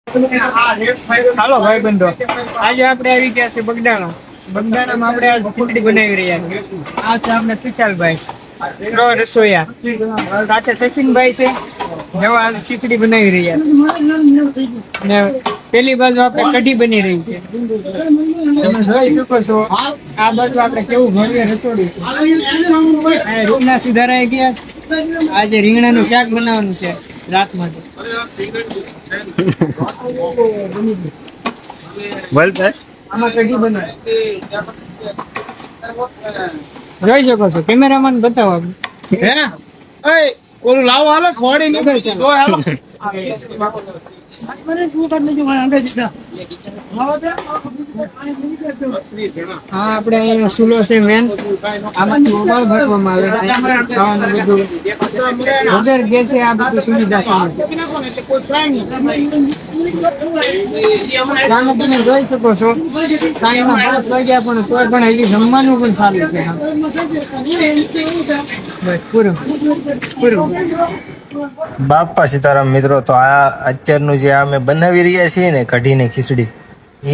હાલો ભાઈ બંધો, આજે આપણે આવી ગયા છે બગદાણા. બગદાણામાં આપણે આજ ખીચડી બનાવી રહ્યા છીએ. આ છે આપણે સુશાલભાઈ પ્રો રસોઈયા, સાથે સચિનભાઈ છે, જેવા ખીચડી બનાવી રહ્યા છે. ને પેલી બાજુ આપણે કઢી બની રહી છે. તમે જોઈ શકો છો આ બાજુ આપણે કેવું ભવ્ય રસોડું. રૂમના સુધારાઈ ગયા. આજે રીંગણાનું શાક બનાવવાનું છે રાત માટે. બોલ ભાઈ, આમાં કઢી બનાવે. જોઈ શકો છો, કેમેરામેન બતાવો આપણે. હે એ ઓલું લાવો હાલો ખોડી નીકળી છે જો હાલો હા, આપણે અહીંયા ચૂલો છે મેન. આમાંથી ઓગળ ભરવામાં આવે. ખાવાનું બધું વગર ગેસે આ બધી સુવિધા છે. તમે જોઈ શકો છો કાંઈના 5 વાગ્યા પણ તોય પણ હજી જમવાનું પણ સારું છે. બસ પૂરું પૂરું. બાપા સીતારામ મિત્રો, તો આ અત્યારનું જે અમે બનાવી રહ્યા છીએ ને કઢી ને ખીચડી,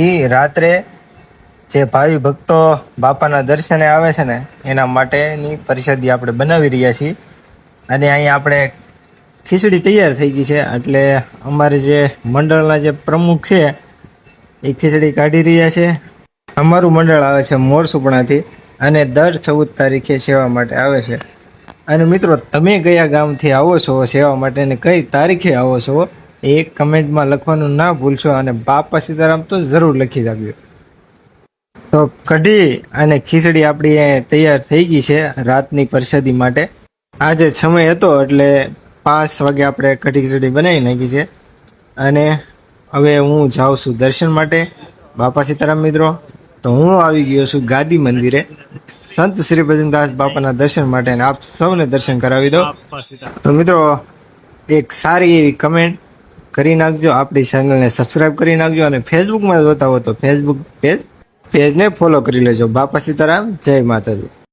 એ રાત્રે જે ભાવિ ભક્તો બાપાના દર્શને આવે છે ને એના માટેની પ્રસાદી આપણે બનાવી રહ્યા છીએ. અને અહીંયા આપણે ખીચડી તૈયાર થઈ ગઈ છે, એટલે અમારે જે મંડળના જે પ્રમુખ છે એ ખીચડી કાઢી રહ્યા છે. અમારું મંડળ આવે છે મોરસુપણાથી અને દર 14 તારીખે સેવા માટે આવે છે. અને મિત્રો, તમે કયા ગામથી આવો છો સેવા માટે અને કઈ તારીખે આવો છો એ કમેન્ટમાં લખવાનું ના ભૂલશો. અને બાપા સીતારામ તો જરૂર લખી રાખજો. તો કઢી અને ખીચડી આપણી તૈયાર થઈ ગઈ છે રાતની પ્રસાદી માટે. આજે સમય હતો એટલે 5 વાગે આપણે કઢી ખીચડી બનાવી નાખી છે. અને હવે હું જાઉં છું દર્શન માટે. બાપા સીતારામ મિત્રો, તો હું આવી ગયો છું ગાદી મંદિરે સંત શ્રી ભજનદાસ બાપાના દર્શન માટે, અને આપ સૌને દર્શન કરાવી દો. તો મિત્રો, એક સારી એવી કમેન્ટ કરી નાખજો, આપણી ચેનલને સબસ્ક્રાઈબ કરી નાખજો, અને ફેસબુકમાં જોતા હો તો ફેસબુક પેજને ફોલો કરી લેજો. બાપા સીતારામ, જય માતાજી.